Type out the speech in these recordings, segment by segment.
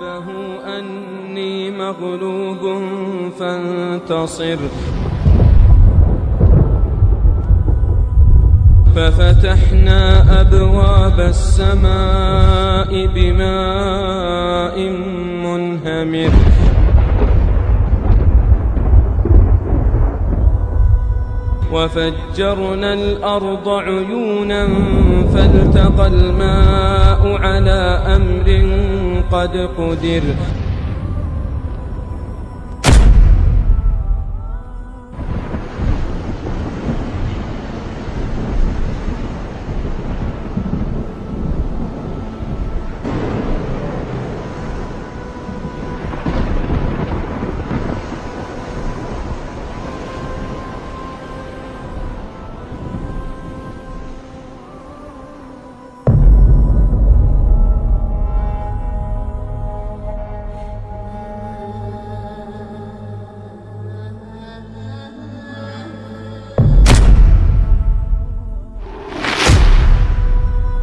أني مغلوب فانتصر ففتحنا أبواب السماء بماء منهمر وفجرنا الأرض عيونا فالتقى الماء على أمر قد قدر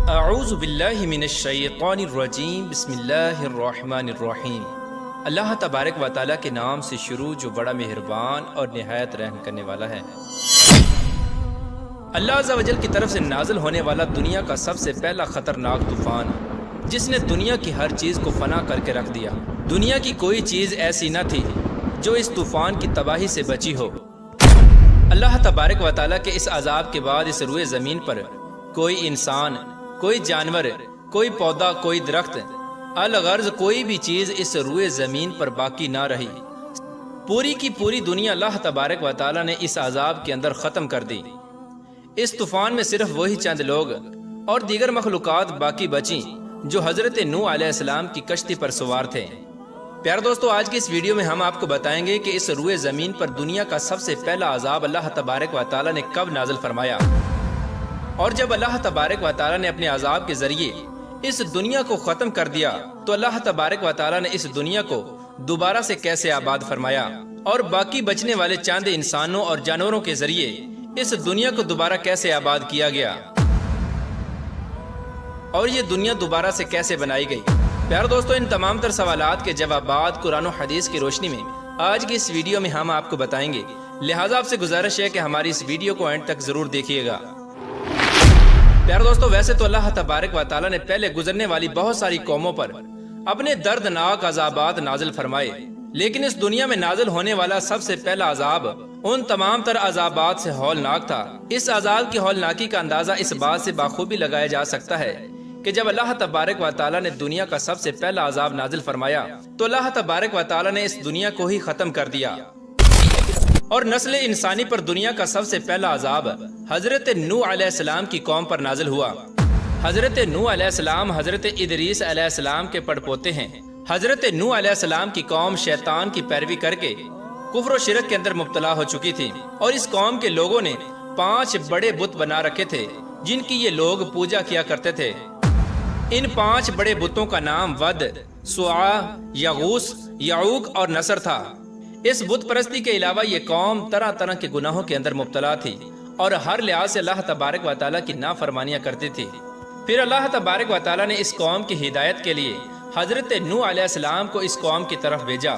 اعوذ باللہ من الشیطان الرجیم بسم اللہ الرحمن الرحیم۔ اللہ تبارک و تعالیٰ کے نام سے شروع جو بڑا مہربان اور نہایت رحم کرنے والا ہے۔ اللہ عز و جل کی طرف سے نازل ہونے والا دنیا کا سب سے پہلا خطرناک طوفان جس نے دنیا کی ہر چیز کو فنا کر کے رکھ دیا۔ دنیا کی کوئی چیز ایسی نہ تھی جو اس طوفان کی تباہی سے بچی ہو۔ اللہ تبارک و تعالیٰ کے اس عذاب کے بعد اس روئے زمین پر کوئی انسان، کوئی جانور، کوئی پودا، کوئی درخت، الغرض کوئی بھی چیز اس روئے زمین پر باقی نہ رہی۔ پوری کی پوری دنیا اللہ تبارک و تعالیٰ نے اس عذاب کے اندر ختم کر دی۔ اس طوفان میں صرف وہی چند لوگ اور دیگر مخلوقات باقی بچیں جو حضرت نوح علیہ السلام کی کشتی پر سوار تھے۔ پیارے دوستو، آج کی اس ویڈیو میں ہم آپ کو بتائیں گے کہ اس روئے زمین پر دنیا کا سب سے پہلا عذاب اللہ تبارک و تعالیٰ نے کب نازل فرمایا، اور جب اللہ تبارک و تعالیٰ نے اپنے عذاب کے ذریعے اس دنیا کو ختم کر دیا تو اللہ تبارک و تعالیٰ نے اس دنیا کو دوبارہ سے کیسے آباد فرمایا، اور باقی بچنے والے چاند انسانوں اور جانوروں کے ذریعے اس دنیا کو دوبارہ کیسے آباد کیا گیا، اور یہ دنیا دوبارہ سے کیسے بنائی گئی۔ پیارے دوستو، ان تمام تر سوالات کے جوابات قرآن و حدیث کی روشنی میں آج کی اس ویڈیو میں ہم آپ کو بتائیں گے، لہٰذا آپ سے گزارش ہے کہ ہماری اس ویڈیو کو اینڈ تک ضرور دیکھیے گا۔ پیارے دوستو، ویسے تو اللہ تبارک و تعالیٰ نے پہلے گزرنے والی بہت ساری قوموں پر اپنے دردناک عذابات نازل فرمائے، لیکن اس دنیا میں نازل ہونے والا سب سے پہلا عذاب ان تمام تر عذابات سے ہولناک تھا۔ اس عذاب کی ہولناکی کا اندازہ اس بات سے بخوبی لگایا جا سکتا ہے کہ جب اللہ تبارک و تعالیٰ نے دنیا کا سب سے پہلا عذاب نازل فرمایا تو اللہ تبارک و تعالیٰ نے اس دنیا کو ہی ختم کر دیا، اور نسل انسانی پر دنیا کا سب سے پہلا عذاب حضرت نوح علیہ السلام کی قوم پر نازل ہوا۔ حضرت نوح علیہ السلام حضرت ادریس علیہ السلام کے پڑپوتے ہیں۔ حضرت نوح علیہ السلام کی قوم شیطان کی پیروی کر کے کفر و شرک کے اندر مبتلا ہو چکی تھی، اور اس قوم کے لوگوں نے 5 بڑے بت بنا رکھے تھے جن کی یہ لوگ پوجا کیا کرتے تھے۔ ان 5 بڑے بتوں کا نام ود، سواع، یغوث، یعوق اور نصر تھا۔ اس بت پرستی کے علاوہ یہ قوم طرح طرح کے گناہوں کے اندر مبتلا تھی اور ہر لحاظ سے اللہ تبارک و تعالیٰ کی نافرمانیاں کرتی تھی۔ پھر اللہ تبارک و تعالیٰ نے اس قوم کی ہدایت کے لیے حضرت نوح علیہ السلام کو اس قوم کی طرف بھیجا۔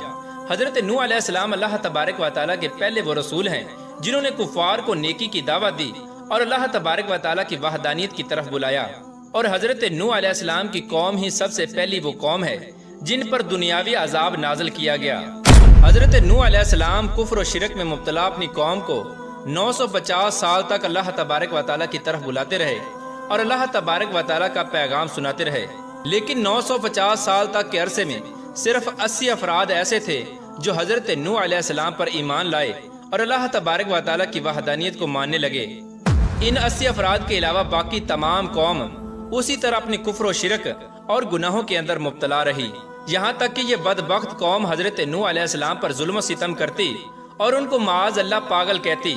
حضرت نوح علیہ السلام اللہ تبارک و تعالیٰ کے پہلے وہ رسول ہیں جنہوں نے کفار کو نیکی کی دعوت دی اور اللہ تبارک و تعالیٰ کی وحدانیت کی طرف بلایا، اور حضرت نوح علیہ السلام کی قوم ہی سب سے پہلی وہ قوم ہے جن پر دنیاوی عذاب نازل کیا گیا۔ حضرت نوح علیہ السلام کفر و شرک میں مبتلا اپنی قوم کو 950 سال تک اللہ تبارک و تعالیٰ کی طرف بلاتے رہے اور اللہ تبارک و تعالیٰ کا پیغام سناتے رہے، لیکن 950 سال تک کے عرصے میں صرف 80 افراد ایسے تھے جو حضرت نوح علیہ السلام پر ایمان لائے اور اللہ تبارک و تعالیٰ کی وحدانیت کو ماننے لگے۔ ان 80 افراد کے علاوہ باقی تمام قوم اسی طرح اپنی کفر و شرک اور گناہوں کے اندر مبتلا رہی، یہاں تک کہ یہ بدبخت قوم حضرت نوح علیہ السلام پر ظلم و ستم کرتی اور ان کو معاذ اللہ پاگل کہتی۔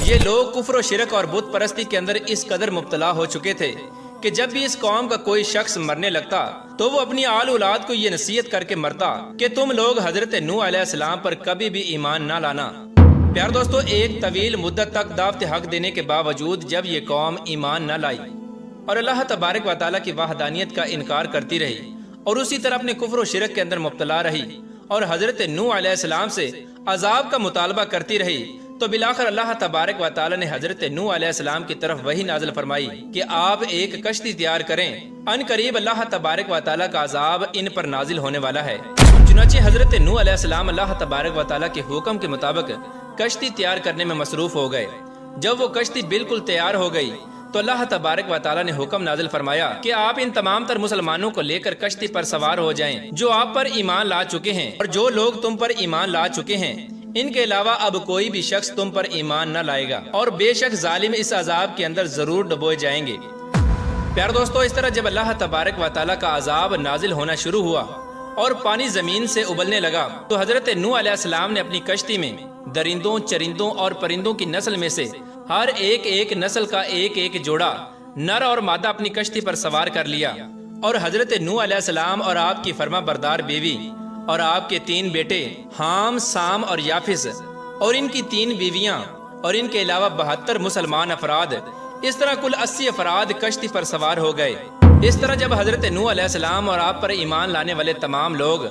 یہ لوگ کفر و شرک اور بت پرستی کے اندر اس قدر مبتلا ہو چکے تھے کہ جب بھی اس قوم کا کوئی شخص مرنے لگتا تو وہ اپنی آل اولاد کو یہ نصیحت کر کے مرتا کہ تم لوگ حضرت نوح علیہ السلام پر کبھی بھی ایمان نہ لانا۔ پیار دوستو، ایک طویل مدت تک دعوت حق دینے کے باوجود جب یہ قوم ایمان نہ لائی اور اللہ تبارک و تعالیٰ کی وحدانیت کا انکار کرتی رہی اور اسی طرح اپنے کفر و شرک کے اندر مبتلا رہی اور حضرت نوح علیہ السلام سے عذاب کا مطالبہ کرتی رہی، تو بالآخر اللہ تبارک و تعالی نے حضرت نوح علیہ السلام کی طرف وحی نازل فرمائی کہ آپ ایک کشتی تیار کریں، ان قریب اللہ تبارک و تعالی کا عذاب ان پر نازل ہونے والا ہے۔ چنانچہ حضرت نوح علیہ السلام اللہ تبارک و تعالی کے حکم کے مطابق کشتی تیار کرنے میں مصروف ہو گئے۔ جب وہ کشتی بالکل تیار ہو گئی تو اللہ تبارک و تعالی نے حکم نازل فرمایا کہ آپ ان تمام تر مسلمانوں کو لے کر کشتی پر سوار ہو جائیں جو آپ پر ایمان لا چکے ہیں، اور جو لوگ تم پر ایمان لا چکے ہیں ان کے علاوہ اب کوئی بھی شخص تم پر ایمان نہ لائے گا، اور بے شک ظالم اس عذاب کے اندر ضرور ڈبوئے جائیں گے۔ پیارے دوستو، اس طرح جب اللہ تبارک و تعالی کا عذاب نازل ہونا شروع ہوا اور پانی زمین سے ابلنے لگا، تو حضرت نوح علیہ السلام نے اپنی کشتی میں درندوں، چرندوں اور پرندوں کی نسل میں سے ہر ایک نسل کا ایک جوڑا نر اور مادہ اپنی کشتی پر سوار کر لیا، اور حضرت نوح علیہ السلام اور آپ کی فرما بردار بیوی اور آپ کے 3 بیٹے حام، سام اور یافس، اور ان کی 3 بیویاں، اور ان کے علاوہ 72 مسلمان افراد، اس طرح کل 80 افراد کشتی پر سوار ہو گئے۔ اس طرح جب حضرت نوح علیہ السلام اور آپ پر ایمان لانے والے تمام لوگ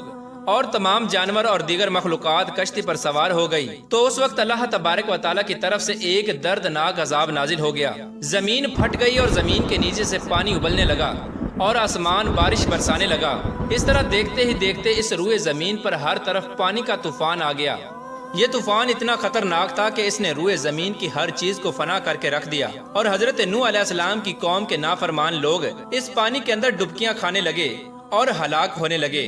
اور تمام جانور اور دیگر مخلوقات کشتی پر سوار ہو گئی، تو اس وقت اللہ تبارک و تعالیٰ کی طرف سے ایک دردناک عذاب نازل ہو گیا۔ زمین پھٹ گئی اور زمین کے نیچے سے پانی ابلنے لگا اور آسمان بارش برسانے لگا۔ اس طرح دیکھتے ہی دیکھتے اس روئے زمین پر ہر طرف پانی کا طوفان آ گیا۔ یہ طوفان اتنا خطرناک تھا کہ اس نے روئے زمین کی ہر چیز کو فنا کر کے رکھ دیا، اور حضرت نوح علیہ السلام کی قوم کے نافرمان لوگ اس پانی کے اندر ڈبکیاں کھانے لگے اور ہلاک ہونے لگے۔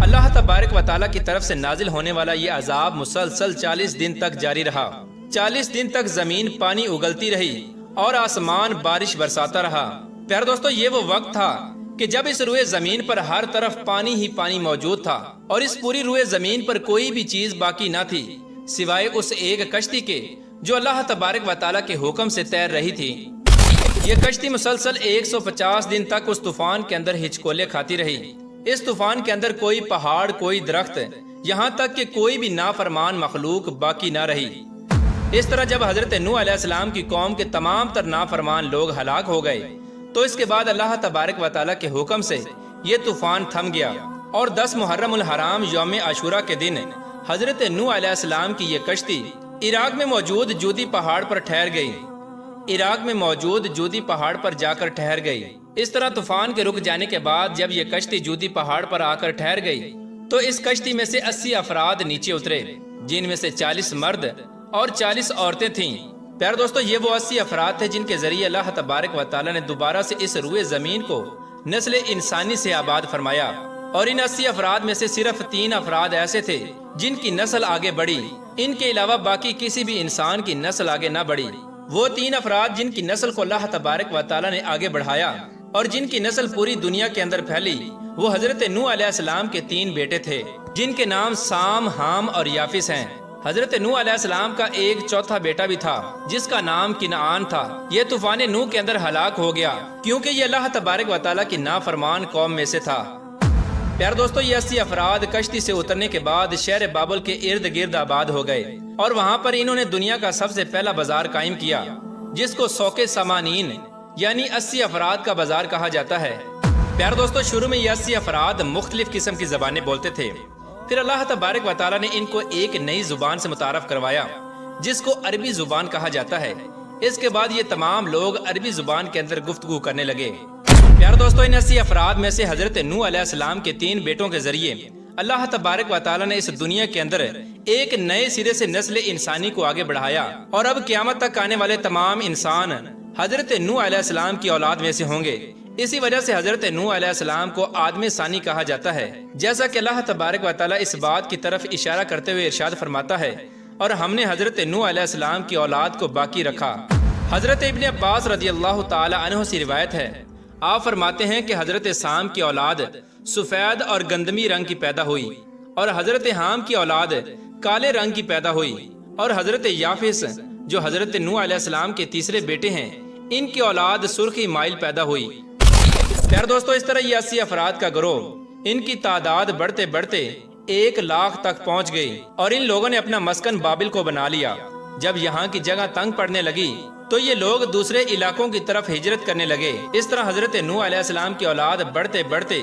اللہ تبارک و تعالیٰ کی طرف سے نازل ہونے والا یہ عذاب مسلسل 40 دن تک جاری رہا۔ 40 دن تک زمین پانی اگلتی رہی اور آسمان بارش برساتا رہا۔ پیارے دوستو، یہ وہ وقت تھا کہ جب اس روئے زمین پر ہر طرف پانی ہی پانی موجود تھا، اور اس پوری روئے زمین پر کوئی بھی چیز باقی نہ تھی سوائے اس ایک کشتی کے جو اللہ تبارک و تعالیٰ کے حکم سے تیر رہی تھی۔ یہ کشتی مسلسل 150 دن تک اس طوفان کے اندر ہچکولے کھاتی رہی۔ اس طوفان کے اندر کوئی پہاڑ، کوئی درخت، یہاں تک کہ کوئی بھی نافرمان مخلوق باقی نہ رہی۔ اس طرح جب حضرت نوح علیہ السلام کی قوم کے تمام تر نافرمان لوگ ہلاک ہو گئے، تو اس کے بعد اللہ تبارک و تعالیٰ کے حکم سے یہ طوفان تھم گیا، اور 10 محرم الحرام یوم عاشورہ کے دن حضرت نوح علیہ السلام کی یہ کشتی عراق میں موجود جودی پہاڑ پر ٹھہر گئی۔ عراق میں موجود جودی پہاڑ پر جا کر ٹھہر گئی۔ اس طرح طوفان کے رک جانے کے بعد جب یہ کشتی جودی پہاڑ پر آ کر ٹھہر گئی، تو اس کشتی میں سے 80 افراد نیچے اترے، جن میں سے 40 مرد اور 40 عورتیں تھیں۔ پیارے دوستو، یہ وہ 80 افراد تھے جن کے ذریعے اللہ تبارک و تعالیٰ نے دوبارہ سے اس روئے زمین کو نسل انسانی سے آباد فرمایا، اور ان 80 افراد میں سے صرف 3 افراد ایسے تھے جن کی نسل آگے بڑھی۔ ان کے علاوہ باقی کسی بھی انسان کی نسل آگے نہ بڑھی۔ وہ 3 افراد جن کی نسل کو اللہ تبارک و تعالیٰ نے آگے بڑھایا اور جن کی نسل پوری دنیا کے اندر پھیلی، وہ حضرت نوح علیہ السلام کے 3 بیٹے تھے جن کے نام سام، حام اور یافس ہیں۔ حضرت نوح علیہ السلام کا ایک چوتھا بیٹا بھی تھا جس کا نام کنعان تھا۔ یہ طوفان نوح کے اندر ہلاک ہو گیا کیونکہ یہ اللہ تبارک و تعالیٰ کی نافرمان قوم میں سے تھا۔ پیارے دوستو، یہ 80 افراد کشتی سے اترنے کے بعد شہر بابل کے ارد گرد آباد ہو گئے، اور وہاں پر انہوں نے دنیا کا سب سے پہلا بازار قائم کیا جس کو سوق سامانین یعنی 80 افراد کا بازار کہا جاتا ہے۔ پیارے دوستو، شروع میں یہ 80 افراد مختلف قسم کی زبانیں بولتے تھے، پھر اللہ تبارک و تعالیٰ نے ان کو ایک نئی زبان سے متعارف کروایا جس کو عربی زبان کہا جاتا ہے۔ اس کے بعد یہ تمام لوگ عربی زبان کے اندر گفتگو کرنے لگے۔ پیارے دوستو، ان 80 افراد میں سے حضرت نوح علیہ السلام کے 3 بیٹوں کے ذریعے اللہ تبارک و تعالیٰ نے اس دنیا کے اندر ایک نئے سرے سے نسل انسانی کو آگے بڑھایا، اور اب قیامت تک آنے والے تمام انسان حضرت نوح علیہ السلام کی اولاد میں سے ہوں گے۔ اسی وجہ سے حضرت نوح علیہ السلام کو آدم ثانی کہا جاتا ہے، جیسا کہ اللہ تبارک و تعالیٰ اس بات کی طرف اشارہ کرتے ہوئے ارشاد فرماتا ہے، اور ہم نے حضرت نوح علیہ السلام کی اولاد کو باقی رکھا۔ حضرت ابن عباس رضی اللہ تعالی عنہ سے روایت ہے، آپ فرماتے ہیں کہ حضرت سام کی اولاد سفید اور گندمی رنگ کی پیدا ہوئی، اور حضرت حام کی اولاد کالے رنگ کی پیدا ہوئی، اور حضرت یافس جو حضرت نوح علیہ السلام کے تیسرے بیٹے ہیں، ان کی اولاد سرخی مائل پیدا ہوئی۔ پیارے دوستو، اس طرح یہ 80 افراد کا گروہ، ان کی تعداد بڑھتے بڑھتے 1 لاکھ تک پہنچ گئی، اور ان لوگوں نے اپنا مسکن بابل کو بنا لیا۔ جب یہاں کی جگہ تنگ پڑنے لگی تو یہ لوگ دوسرے علاقوں کی طرف ہجرت کرنے لگے۔ اس طرح حضرت نوح علیہ السلام کی اولاد بڑھتے بڑھتے